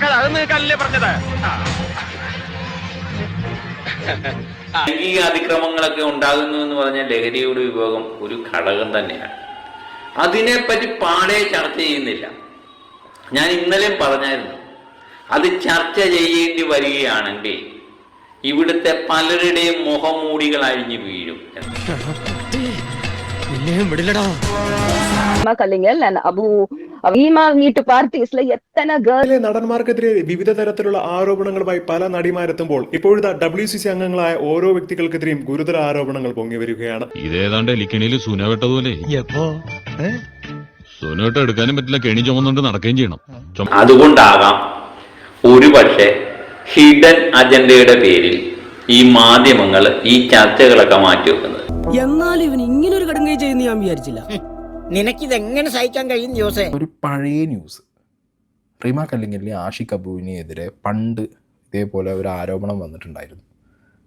അത് നിങ്ങൾക്കല്ലേ പറഞ്ഞത്. ഈ അതിക്രമങ്ങളൊക്കെ ഉണ്ടാകുന്നു എന്ന് പറഞ്ഞാൽ ലഹരിയുടെ ഉപയോഗം ഒരു ഘടകം തന്നെയാണ്. അതിനെപ്പറ്റി പാടെ ചർച്ച ചെയ്യുന്നില്ല. ഞാൻ ഇന്നലെയും പറഞ്ഞായിരുന്നു, അത് ചർച്ച ചെയ്യേണ്ടി വരികയാണെങ്കിൽ ഇവിടുത്തെ പലരുടെയും മുഖംമൂടികൾ അഴിഞ്ഞു വീഴും. നടന്മാർക്കെതിരെ വിവിധ തരത്തിലുള്ള ആരോപണങ്ങളുമായി പല നടിമാരെത്തുമ്പോൾ ഇപ്പോഴത്തെ WCC അംഗങ്ങളായ ഓരോ വ്യക്തികൾക്കെതിരെയും ഗുരുതര ആരോപണങ്ങൾ പൊങ്ങി വരികയാണ്. ഇതേതാണ്ട് എലിക്കണിയിൽ സുനവെട്ടതുപോലെ സുനവെട്ട എടുക്കാനും പറ്റില്ല, കെണി ചുമന്നുകൊണ്ട് നടക്കുകയും ചെയ്യണം. അതുകൊണ്ടാകാം ഒരുപക്ഷെ ഹിഡൻ അജണ്ടയുടെ പേരിൽ ഈ മാധ്യമങ്ങൾ ഈ ചർച്ചകളൊക്കെ മാറ്റിവെക്കുന്നത്. എന്നാൽ ഇവൻ ഇങ്ങനെ ഒരു കടുങ്കൈ ചെയ്യുന്ന ഞാൻ വിചാരിച്ചില്ല. നിനക്കിതെങ്ങനെ സഹിക്കാൻ കഴിയും ജോസേ? ഒരു പഴയ ന്യൂസ്, റീമ കല്ലിങ്കലിലെ ആഷിഖ് അബുവിനെതിരെ പണ്ട് ഇതേപോലെ ഒരു ആരോപണം വന്നിട്ടുണ്ടായിരുന്നു.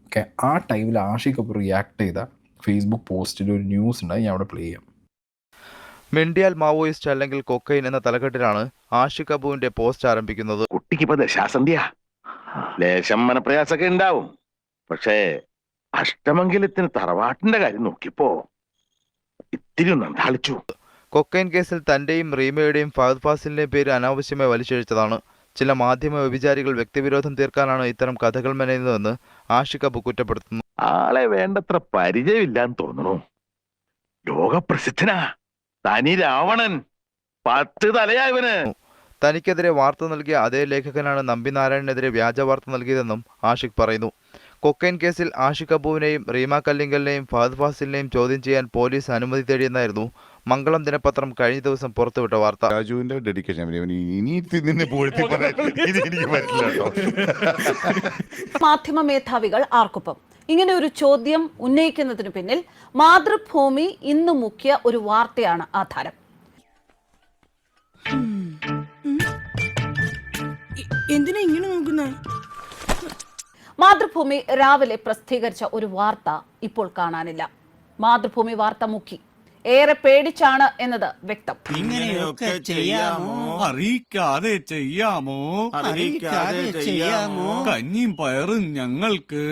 ഓക്കെ, ആ ടൈമിൽ ആഷിഖ് അബു റിയാക്ട് ചെയ്ത ഫേസ്ബുക്ക് പോസ്റ്റിൽ ഒരു ന്യൂസ് ഉണ്ട്, ഞാൻ അവിടെ പ്ലേ ചെയ്യാം. മിണ്ടിയാൽ മാവോയിസ്റ്റ് അല്ലെങ്കിൽ കൊക്കൈൻ എന്ന തലക്കെട്ടിലാണ് ആഷിഖ് അബുവിന്റെ പോസ്റ്റ് ആരംഭിക്കുന്നത്. കുട്ടിക്കിപ്പോ ദശാസന്ധ്യ, ലേശം മനപ്രയാസൊക്കെ ഉണ്ടാവും. പക്ഷേ അഷ്ടമംഗലത്തിന് തറവാട്ടിന്റെ കാര്യം നോക്കിയപ്പോ ഇത്തിരി നന്ദാളിച്ചു. കൊക്കൈൻ കേസിൽ തന്റെയും റീമയുടെയും ഫഹദ് ഫാസിലിന്റെയും പേര് അനാവശ്യമായി വലിച്ചിഴച്ചതാണ്. ചില മാധ്യമ വ്യഭിചാരികൾ വ്യക്തിവിരോധം തീർക്കാനാണ് ഇത്തരം കഥകൾ മെനയുന്നതെന്ന് ആഷിഖ് അബു കുറ്റപ്പെടുത്തുന്നു. ആളെ വേണ്ടത്ര പരിചയമില്ലാന്ന് തോന്നുന്നു. ലോകപ്രസിദ്ധനാ തനി രാവണൻ, 10 തലയായവന്. തനിക്കെതിരെ വാർത്ത നൽകിയ അതേ ലേഖകനാണ് നമ്പിനാരായണനെതിരെ വ്യാജ വാർത്ത നൽകിയതെന്നും ആഷിഖ് പറയുന്നു. കൊക്കൈൻ കേസിൽ ആഷിഖ് അബുവിനെയും റീമ കല്ലിങ്കലിനെയും ഫഹദ് ഫാസിലിനെയും ചോദ്യം ചെയ്യാൻ പോലീസ് അനുമതി തേടിയെന്നായിരുന്നു മംഗളം ദിനപത്രം കഴിഞ്ഞ ദിവസം പുറത്തുവിട്ട വാർത്ത. രാജുവിന്റെ ഡെഡിക്കേഷൻ മാധ്യമ മേധാവികൾ ആർക്കൊപ്പം? ഇങ്ങനെ ഒരു ചോദ്യം ഉന്നയിക്കുന്നതിനു പിന്നിൽ മാതൃഭൂമി ഇന്ന് മുക്കിയ ഒരു വാർത്തയാണ് ആധാരം. എന്തിനാ ഇങ്ങനെ നോക്കുന്നേ? മാതൃഭൂമി രാവിലെ പ്രസിദ്ധീകരിച്ച ഒരു വാർത്ത ഇപ്പോൾ കാണാനില്ല. മാതൃഭൂമി വാർത്ത മുക്കി, ഏറെ പേടിച്ചാണ് എന്നത് വ്യക്തം. ഇങ്ങനെയൊക്കെ ചെയ്യാമോ? അറിയിക്കാതെ ചെയ്യാമോ? കഞ്ഞിയും പയറും ഞങ്ങൾക്ക്.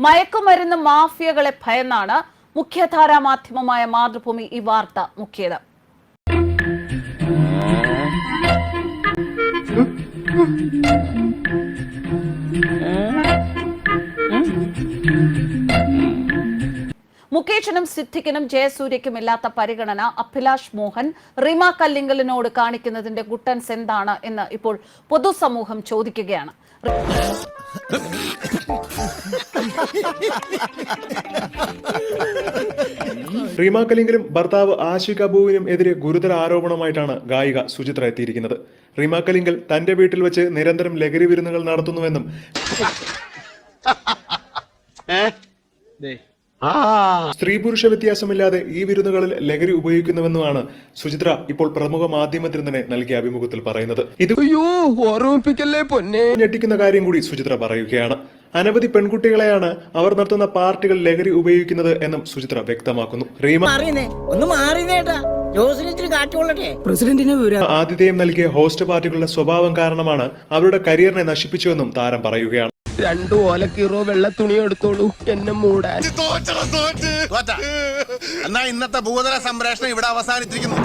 മയക്കുമരുന്ന് മാഫിയകളെ ഭയന്നാണ് മുഖ്യധാരാ മാധ്യമമായ മാതൃഭൂമി ഈ വാർത്ത മുക്കിയത്. മുകേഷിനും സിദ്ദിഖിനും ജയസൂര്യയ്ക്കും ഇല്ലാത്ത പരിഗണന അഭിലാഷ് മോഹൻ റീമ കല്ലിങ്കലിനോട് കാണിക്കുന്നതിന്റെ ഗുട്ടൻസ് എന്താണ് എന്ന് ഇപ്പോൾ പൊതുസമൂഹം ചോദിക്കുകയാണ്. റീമ കല്ലിങ്കലും ഭർത്താവ് ആഷിഖ് അബുവിനും എതിരെ ഗുരുതര ആരോപണമായിട്ടാണ് ഗായിക സുചിത്ര എത്തിയിരിക്കുന്നത്. റീമ കല്ലിങ്കൽ തന്റെ വീട്ടിൽ വെച്ച് നിരന്തരം ലഹരി വിരുന്നുകൾ നടത്തുന്നുവെന്നും സ്ത്രീ പുരുഷ വ്യത്യാസമില്ലാതെ ഈ വിരുന്നുകളിൽ ലഹരി ഉപയോഗിക്കുന്നുവെന്നുമാണ് സുചിത്ര ഇപ്പോൾ പ്രമുഖ മാധ്യമത്തിന് തന്നെ നൽകിയ അഭിമുഖത്തിൽ പറയുന്നത്. ഇത് ഞെട്ടിക്കുന്ന കാര്യം കൂടി സുചിത്ര പറയുകയാണ്. അനവധി പെൺകുട്ടികളെയാണ് അവർ നടത്തുന്ന പാർട്ടികൾ ലഹരി ഉപയോഗിക്കുന്നത് എന്നും സുചിത്ര വ്യക്തമാക്കുന്നു. റീമ ആതിഥേയം നൽകിയ ഹോസ്റ്റ് പാർട്ടികളുടെ സ്വഭാവം കാരണമാണ് അവരുടെ കരിയറിനെ നശിപ്പിച്ചുവെന്നും താരം പറയുകയാണ്. 2 ഓലക്കീറോ വെള്ള തുണി എടുത്തോളൂ എന്നെ മൂടാൻ. എന്നാ ഇന്നത്തെ ഭൂതല സംപ്രേഷണം ഇവിടെ അവസാനിച്ചിരിക്കുന്നു.